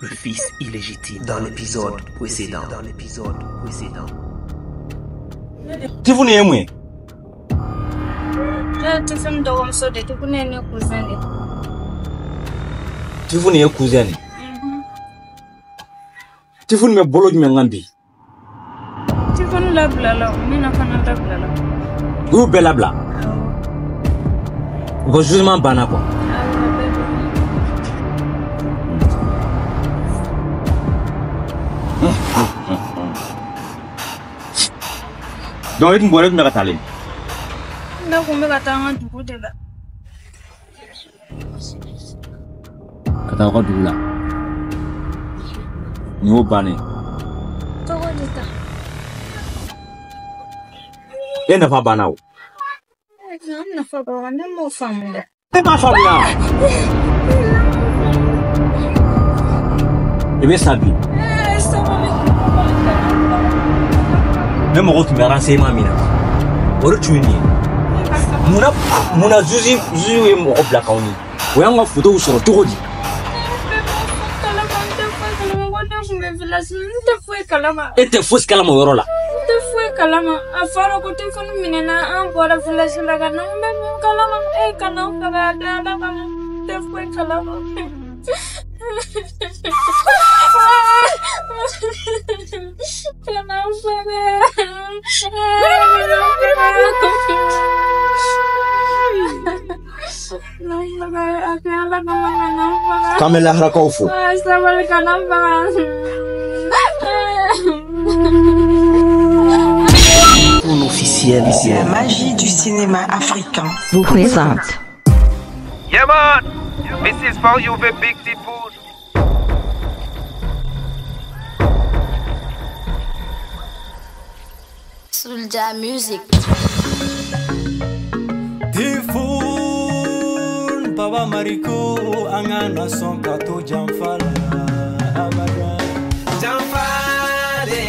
le fils illégitime dans l'épisode précédent. Tifuni yemwe. Tifuni ndo msode tukunene kuzani. Tifuni ye kuzani. Tifuni me bolo jime ngambi. Tifuni labla mina kana labla. Ou belabla. Go jugement bana ko. Donc il m'aurait me ratalé. Na kumbe katanga dukudela. Kata ko dula. Ni o bane. Toko dita. Ena fa bana o. Na fa ba na mo famula. E ma famula. E be sabi. Même au retour, renseignement mina. Au retour, muna zuzi est mon black on y. Ou un photo sur le tour. Et te fous calama au rola. Te fous calama. A faire au côté qu'on minena un bois de village la gana. Même calama et calama la te fous calama. Kamela Hrakaufu. Un officiel. La magie du cinéma africain vous présente. Yeah man, this is for you the big people. Soulja Music. Tifun Baba Mariko angana son kato jamfala abada jamfale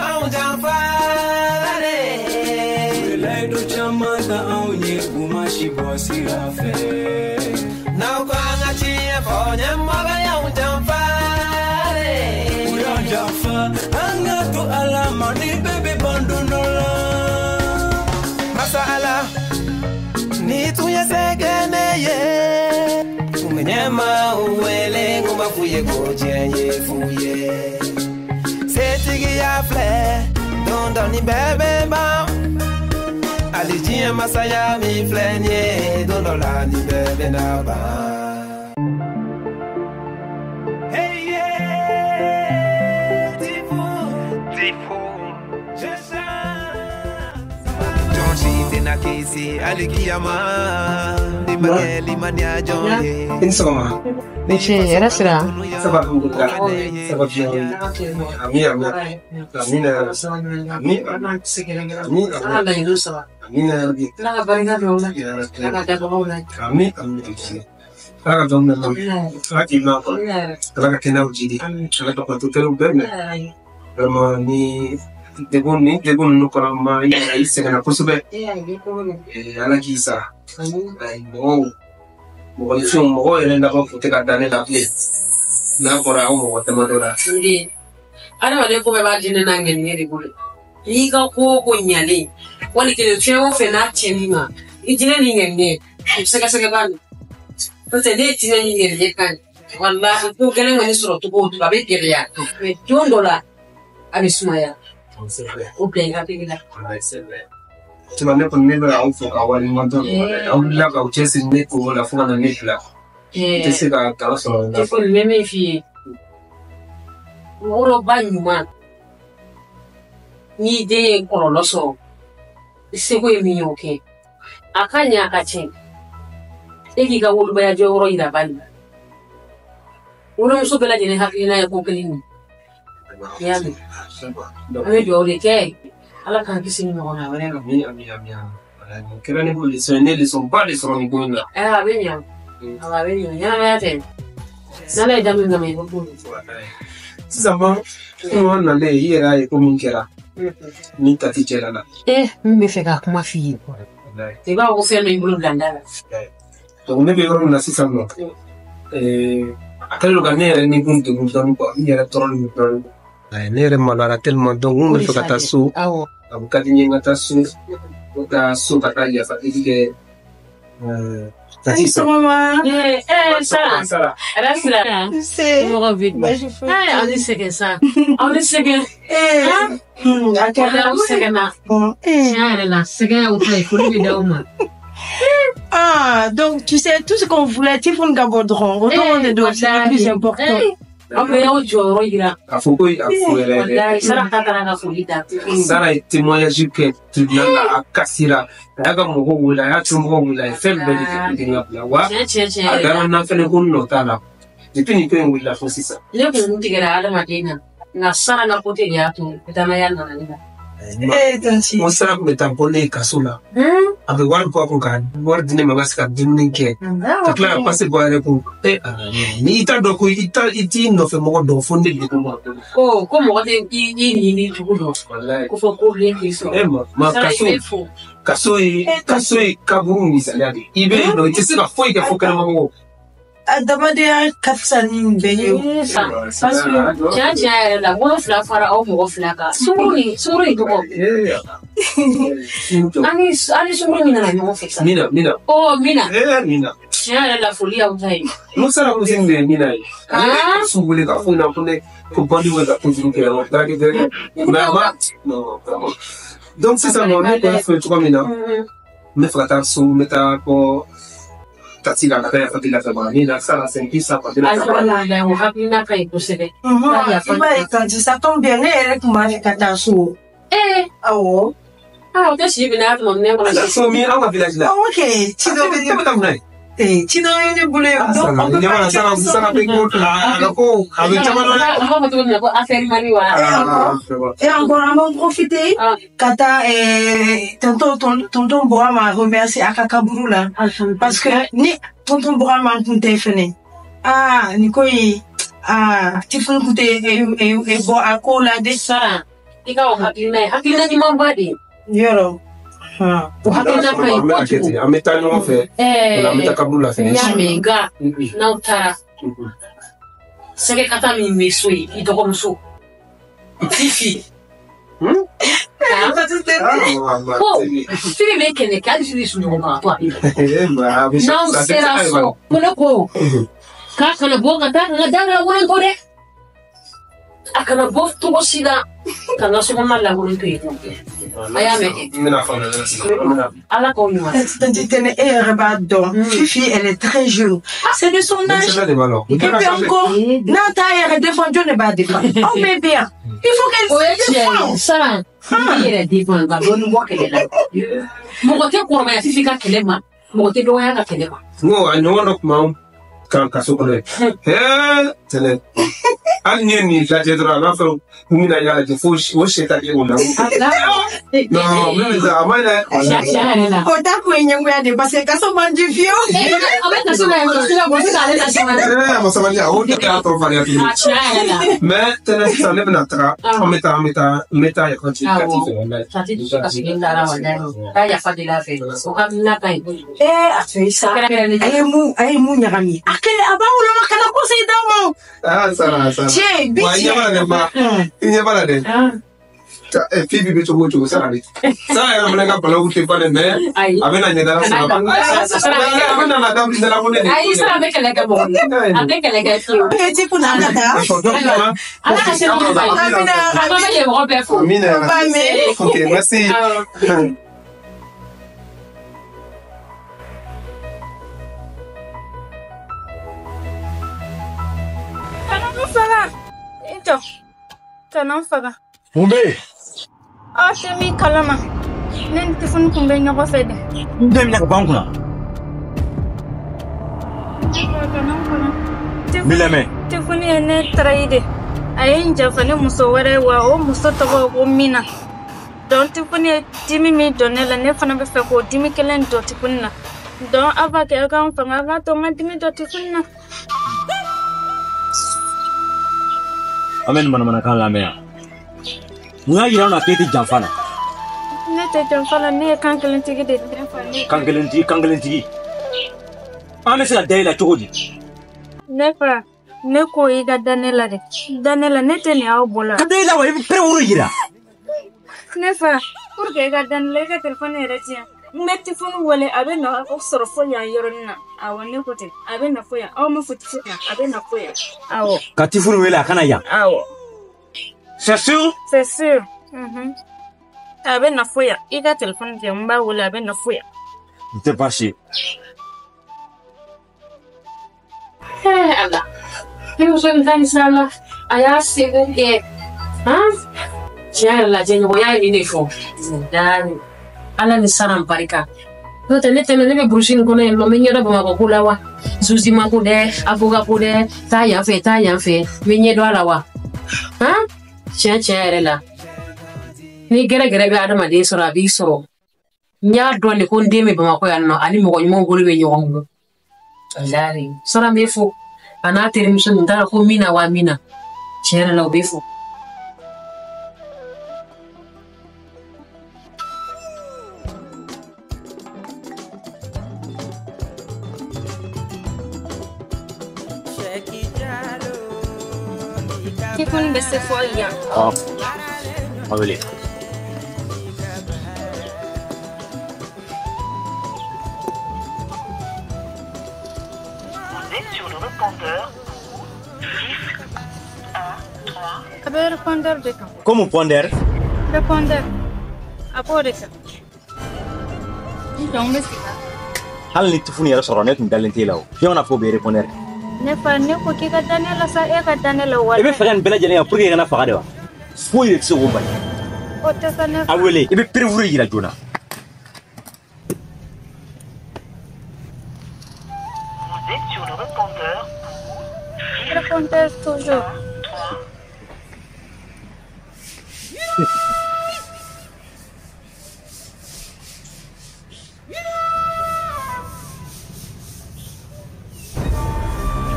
au jamfale belai do chamata au ye kumashi bosi afe na kwanga chie ponya maga ya jamfale uya jamfa angato alama ni bebe bandonola masala ni tuya segeneye umenyema uwele ngoma fuye gojenye fuye setigi ya fle dondo ni bebe ba alijia masaya mi flenye dondo la ni bebe na ba hey yeah tifu na kesi alikiyama limageli mania jonge insomma Dice, resta. ça va bien Debuni nukora mai isegana kusube ala kisa mo chum mo elenda ko futeka dane la ple na kora o mo temadora ndi ana wale ko ba dine na ngeni ri bule yi ka ko nyale wali ke tsheo fe na tshemima ijine ni ngene seka ban to te de tine ni ngene kan wallahi ko gele ngani suro to ko to ba be kiriya jondola abi sumaya. Okay, happy with that. Tu m'as mis pour me mettre en fond, à Wally Manton. On l'a pas oublié, c'est né pour la fois dans les plats. Tu sais qu'à Carson, il faut le même fille. Oro banyuma. Ni de kololoso. Sego emi yoke. Akanya akache. Eki ga wolu baya jo oro ida bali. Oro mso bela jene happy na ya kokelini. Yami. Ame jori ke ala kan kisi ni ngona wala ami. Kera ne boli sene le son pas les son ngona. Abenya. Abenya. Yana mate. Nala idamu ngame ngulu. Sisama on na le yera e kominkera. Ni tati chela na. Mimi feka kuma fi. Te ba ko fe no ngulu gandala. Donc ne be ro na sisama. Après le gagner ni kun de kun quoi il y a trop de plan ne yɛrɛ maloyara tellement donc mun bɛ fɛ ka taa so a bɛ ka di n ye n ka taa so ka taa yafa deli kɛ Sara. Ah, donc tu sais, tout ce qu'on voulait, Tifon Gabodron, retourne de dos, c'est le plus important. Sara ye témoignage kɛ tribunal la a kasira a y'a ka mɔgɔw wele a y'a turu mɔgɔw wele a ye fɛn bɛɛ de kɛ den ka bila wa a dara n na fɛnɛ ko n nɔ t'a la depuis nin ko in wulila fo sisan. Ne kun tigɛra adamaden na nka Sara ka côté de y'a to danaya nana ne la. Mo Sara kun bɛ taa bɔ ne ye kaso la a bɛ wari bɔ a kun ka wari di ne ma n ka se ka dumuni kɛ ka tila ka pase bɔ a yɛrɛ kun ni i t'a dɔn ko i t'i nɔfɛ mɔgɔ dɔn fo ne de ko ma. Ko mɔgɔ tɛ i ɲini cogo dɔn ko fɔ ko bilen k'i sɔrɔ. Ma kaso ye kaburu misaliya de i bɛ yen nɔ i tɛ se ka foyi kɛ fo kɛnɛmamɔgɔw. Adamadenya ka fisa ni bɛɛ ye. Parce que tiɲɛ yɛrɛ la wolonfila fara aw mɔgɔ fila kan sunguru in tɔgɔ ani sunguru min nana ɲɔgɔn fɛ sa. Mina. Mina. Tiɲɛ yɛrɛ la foli y'aw ta ye. N'o sera muso min bɛ Mina ye. Su wele ka fo na ko ne ko bandi wele ka kojugu kɛ o taara kɛ dɛ mais a ma donc sisan nɔ ne kɔni fɛ cogo min na n bɛ fɛ ka taa so n bɛ taa kɔ taxi la ka taa yafa deli la fɛ ma ni na Sara c'est un peu ça quoi. O hakilina ka ɲi kosɛbɛ. I b'a ye quand ça tombe bien ne yɛrɛ tun b'a fɛ ka taa so. Awɔ. O tɛ si bina tuma ne kɔnɔ. So min an ka village la. Ok. Tino bɛ taa mun na ye. Tino ye ne bolo ye. Sara bɛ ko a ko a bɛ caman dɔn dɛ. An b'a fɔ cogo min na ko affaire mari wa. Et encore an b'a profiter ka taa tonton Bora m'a remercier a ka kaburu la parce que ni tonton Bora m'a kun tɛ fɛnɛ ni ko ye Tifon kun tɛ bɔ a ko la de. Sara i ka o hakilina ɲuman ba de. Yɔrɔ. O hakilina ka ɲi kojugu. An bɛ taa ɲɔgɔn fɛ an bɛ taa kaburu la fɛnɛ. N y'a mɛn nka n'aw taara sɛgɛ kata min bɛ so ye i dɔgɔmuso Fifi. Ko Fifi bɛ kɛlɛ kɛ hali Fifi sunɔgɔbagatɔ a bɛ na. N'aw sera so ko ne ko k'a kana bɔ ka taa ka n ka da lankolon to dɛ. A kana bɔ cogo si la ka n ka sokɔnɔna lankolon to yen. A y'a mɛn. Ala k'aw ɲuman. Tantine e yɛrɛ b'a dɔn Fifi elle est très jeune. C'est de son âge. Et puis encore n'a t'a yɛrɛ défend Dieu ne b'a défendre. Aw bɛ bɛ yan. Il faut qu'elle se défende. Sara i yɛrɛ défend nka dɔɔni bɔ kɛlɛ la. Mɔgɔ tɛ kɔrɔbaya Fifi ka kɛlɛ ma mɔgɔ tɛ dɔgɔya ka kɛlɛ ma. N ko a ɲɔgɔn dɔ tun b'anw kan kaso kɔnɔ ye tɛnɛ hali ni ye nin lajɛ dɔrɔn a b'a fɔ kun bɛna y'a lajɛ fo o sɛ ta kɛ o la. Non min bɛ taa a ma ɲɛ. O t'a kun ye ɲɛngoya de parce que kaso man di fiyewu. A bɛ kaso la yɛrɛ sira bɔ k'ale la sabali. A ma sabali o de y'a tɔ fariya tuguni. Mais tɛnɛ sisan ne bɛna taga an bɛ taa n bɛ taa yafa deli kati fɛ. Kati dusu kasi den dara walayi. K'a yafa deli a fɛ o hakilina ka ɲi. A to sa a ye mun ɲagami. A b'a wolo kana conseil d'aw ma. Sara. Tiɲɛ bi Wa i ɲɛ b'a la dɛ ma i ɲɛ b'a la dɛ. Fifi bɛ cogo o cogo Sara de. Sara yɛrɛ fana ka balawu tɛ ban dɛ mais a bɛna ɲɛdala sɔrɔ. A bɛna na da la ko ne de. Ayi Sara bɛ kɛlɛ kɛ mɔgɔ ye. A bɛ kɛlɛ kɛ fiyewu. E ti kun na taa. Ala ka se mɔgɔ ba ye. A bɛ kɛ mɔgɔ bɛɛ fo. Ok merci. Kana faga. Mun bɛ yen? Aw tɛ min kalama. Ne ni Tifon kun bɛ ɲɔgɔn fɛ dɛ. N tɛ minɛ ka ban kunna. N b'i lamɛn. Tifon ye ne trahi de. A ye n janfa ni muso wɛrɛ ye wa o muso tɔgɔ ko Mina. Donc Tifon ye dimi min dɔn ne la ne fana bɛ fɛ k'o dimi kelen dɔn Tifon na. Donc a va kɛ a k'an fanga a k'a to n ka dimi dɔn Tifon na. An bɛ nin manamanakan lamɛn yan. Mun y'a yira an na k'e tɛ janfa la? Ne tɛ janfa la, ne ye kan kelentigi de ye. Kan kelentigi. An bɛ se ka da i la cogo di? Ne fa, Ne ko i ka Daniela de. Daniela ne tɛ nin aw bolo. Daniela wa i bɛ pere woro yira. Ne fa pour que i ka Daniela i ka téléphone yɛrɛ tiɲɛ. N bɛ téléphone wele a bɛ na aw sɔrɔ fo yan yɔrɔnin na. Awɔ ne ko ten a bɛ na fo yan aw ma fo téléphone na a bɛ na fo yan. Awɔ. Ka téléphone wele a kana yan. Awɔ. C'est sûr? C'est sûr. A bɛ na fo yan i ka téléphone tigɛ n b'a wele a bɛ na fo yan. N tɛ baasi. Allah. Yo soy tan sala. Allá se ve que. Ya la gente voy a ir de show. Dan. Ala ni saram parika. No te nete me brushing con el lo meñera ba ko kulawa. Zuzi ma ko de, afuga ko de, ta ya fe. Menye do alawa. Che la. Ni gere be adama de sora bi soro. Nya do ni ko ndeme ba ko yanno ani mo ko mo golu be nyongo. Alari. Sora me fo. Ana tere miso ndara ko mina wa mina. Chere la obefu. Kifun bese fo ya. Allez. Sur le répondeur 6 1 3. Abe répondeur de quand? Como ponder? Répondeur. Apo de ça. Donc bese. Hal ni téléphone yɛrɛ sɔrɔ ne tun dalen tɛ la o. Fiɲɛ na fɔ bɛ répondeur. Ne fa ne ko k'i ka Daniela sa e ka Daniela wala. I bɛ fɛ ka nin bɛɛ lajɛlen kɛ pour que i kana faga de wa? Foyi de tɛ se k'o bali. O tɛ sa ne fa. A wele i bɛ perewuru yira joona. Vous êtes sur le répondeur. Répondeur toujours.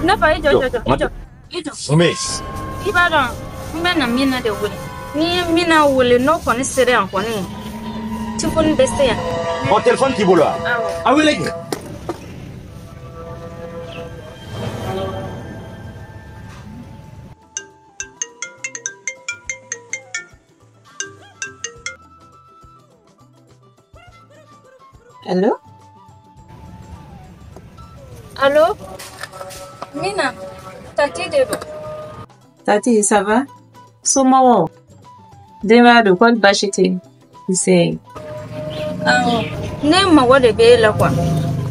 Ne fa ijo. Mami. I b'a dɔn n bɛ na Mina de wele. Ni Mina wele n'o kɔni sera yan kɔni. Téléphone bɛ se yan. O téléphone t'i bolo wa? A wele kɛ. Allô? Allô? Mina, Tati de don. Tati, ça va? Somawo. Dema de quoi bachete? C'est. Ne mago de bɛ e la quoi.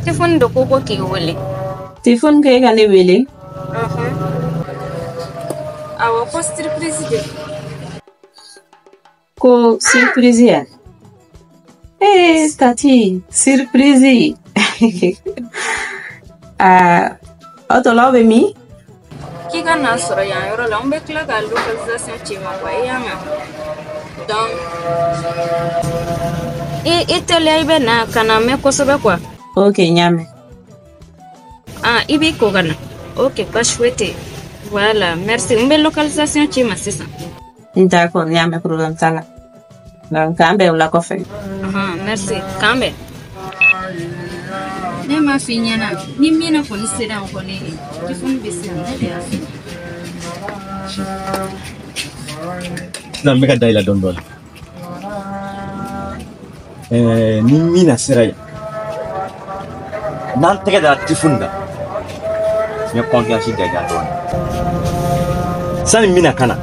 Téléphone de ko k'i wele. Téléphone que ka ne wele? Awɔ ko surprise de. Ko surprise ya? Tati, surprise. Otola bɛ min? K'i ka na sɔrɔ yan yɔrɔ la n bɛ tila ka localisation ci ma quoi i y'a mɛn. Donc i teliya i bɛ na ka na mɛn kosɛbɛ quoi. Ok, n y'a mɛn. I b'i ko ka na. Ok, baasi foyi tɛ yen. Voilà, merci. N bɛ localisation ci ma sisan. D'accord, n y'a mɛn, problème t'a la. Donc k'an bɛn o la kɔfɛ. Merci. K'an bɛn. Ne m'a f'i ɲɛna ni Mina kɔni sera yan kɔni téléphone bɛ se yan ne de y'a f'i Sisan n bɛ ka da i la dɔɔni dɔɔni. Ni Mina sera yan n'an tɛgɛ dara téléphone kan n bɛ confiance da i kan dɔɔni. Sani Mina ka na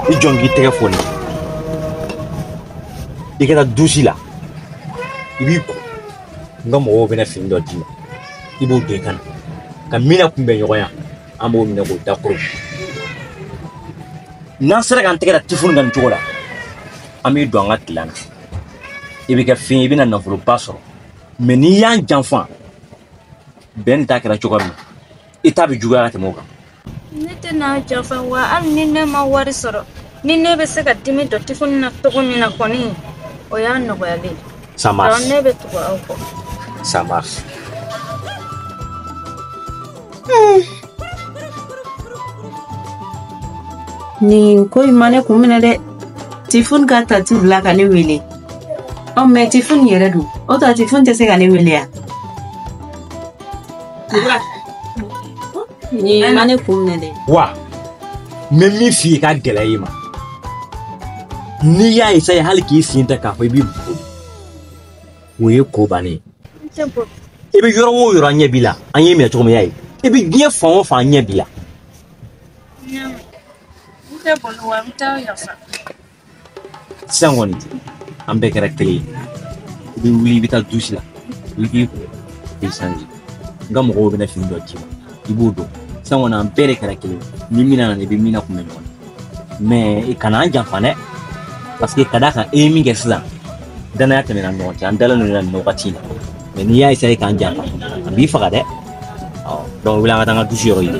i jɔ n k'i tɛgɛ foni i ka taa dusi la i b'i ko n ka mɔgɔw bɛna fini dɔ d'i ma i b'o don i kan na ka Mina kunbɛn ɲɔgɔn ya an b'o minɛ k'o dakoro n'an sera k'an tɛgɛ da téléphone kan nin cogo la an b'i don an ka tilan na i bɛ kɛ fɛn ye i bɛna nafoloba sɔrɔ mais n'i y'an janfa bɛn t'a kɛra cogo min na i t'a bɛ juguya ka tɛmɛ o kan. Ne tɛ n'a janfa wa hali ni ne ma wari sɔrɔ ni ne bɛ se ka dimi dɔ téléphone na cogo min na kɔni o y'a nɔgɔyalen. Ça marche. Alors ne bɛ tugu aw kɔ. Ça marche. Ni ko in ma ne kun minɛ dɛ. Téléphone ka Tati bila ka ne wele. Mais téléphone yɛrɛ don. O ta téléphone tɛ se ka ne wele ya? Ni mane kumne de. Wa. Même mi fi ka gɛlɛya ma. Ni y'a essayer hali k'i sen ta k'a fɔ I b'i bugɔ. O ye ko bannen. I bɛ yɔrɔ o yɔrɔ ɲɛ b'i la, an ye minɛ cogo min y'a ye. I bɛ diɲɛ fan o fan ɲɛ b'i la. Sisan kɔni an bɛɛ kɛra kelen ye. I bɛ wuli I bɛ taa douche la. I k'i ko k'i changer. N ka mɔgɔw bɛna fini dɔ d'i ma. I b'o don. Sisan kɔni an bɛɛ de kɛra kelen ye. Ni min nana I bɛ min na kunbɛn ɲɔgɔn na. Mais I kana an janfa dɛ. Parce que ka d'a kan e ye min kɛ sisan danaya tɛmɛna an ni ɲɔgɔn cɛ an dalen don nin wagati in na mais n'i y'a essayer k'an janfa a b'i faga dɛ donc wuli an ka taa an ka douche yɔrɔ ɲini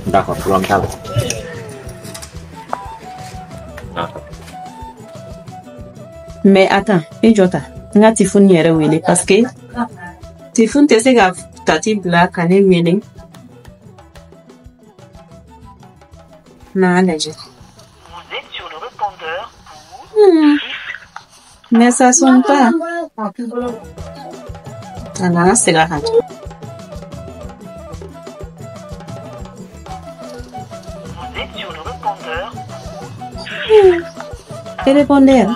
d'accord problème t'a la mais attends e jɔ ta n ka Tifun yɛrɛ wele parce que Tifun tɛ se ka Tati bila ka ne wele n'a lajɛ. Mais ça sonne pas. Alors, c'est la radio. Vous êtes sur le répondeur. ¿Qué répondeur?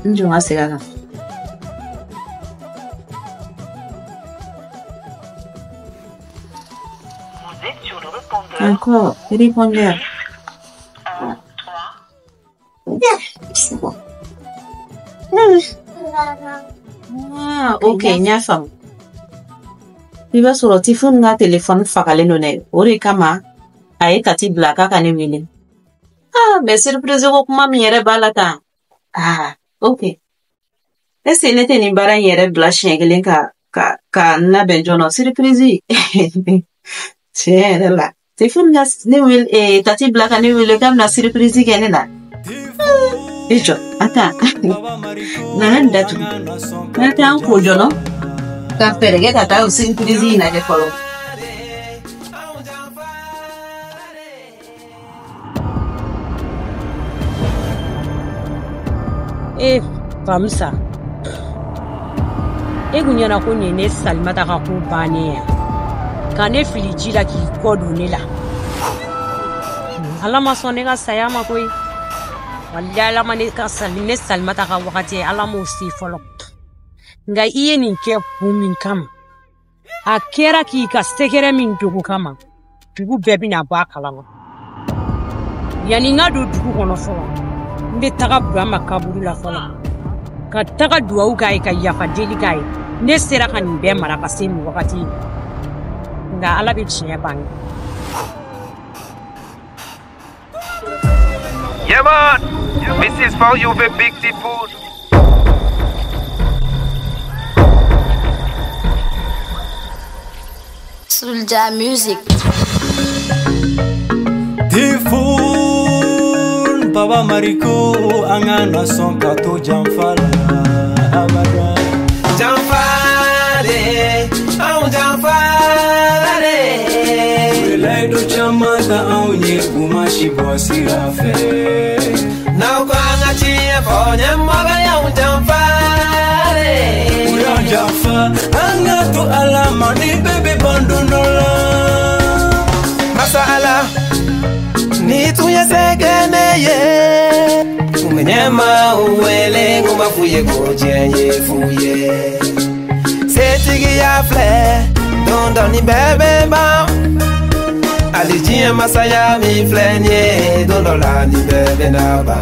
Yo no sé nada. Vous êtes sur le répondeur. Encore, ¿qué répondeur? 1, 3. Ah, ok, nya fam. I b'a sɔrɔ Tifun ka téléphone fagalen don dɛ. O de kama a ye Tati bila k'a ka ne wele. Ah, mais surprise ko kuma min yɛrɛ b'a la tan. Ah, ok. Est-ce que ne tɛ nin baara in yɛrɛ bila siɲɛ kelen ka n labɛn joona surprise? Tiɲɛ yɛrɛ la. Tifun ka ne wele Tati bila ka ne wele k'a bɛna surprise kɛ ne la. Ijo, ata. Nahan datu. Nata an ko jono. Ka perege ka taa surprise na je folo. Famsa. Gunyana ko ne Salimata ka ko bane ya. Ka ne fili ji la ki ko do ne la. Ala ma sɔn ne ka saya ma koyi. Wallahi ala ma ne ka ne Salimata ka wakati ala mo si fɔlɔ. Nga I ye nin kɛ kun min kama. A kɛra k'i ka sɛgɛrɛ min dogo kama. Dugu bɛɛ bɛna bɔ a kalama. Yani n ka don dugu kɔnɔ fɔlɔ. N bɛ taga Burama kaburu la fɔlɔ. Ka taga duwawu k'a ye ka yafa deli k'a ye. Ne sera ka nin bɛɛ mara ka se nin wagati in. Nga ala bɛ tiɲɛ bange. Yeah, man. This is for you, the big Tifun. Soulja Music. Tifun, Baba Mariko, angana son kato jamfala abada. Jamfare, au jamfare. Belai do chamata au ye kumashi bosira fe. Now kwanga chie fonye mwaga ya jamfare. Uya jamfa, anga to alama ni bebe bandonola. Masala, ni tuye segene ye. Umenyema uwele ngumafuye gojenye fuye. Setigi ya fle, dondoni bebe ba. Alijie masaya mi flenye, dondola ni bebe na ba.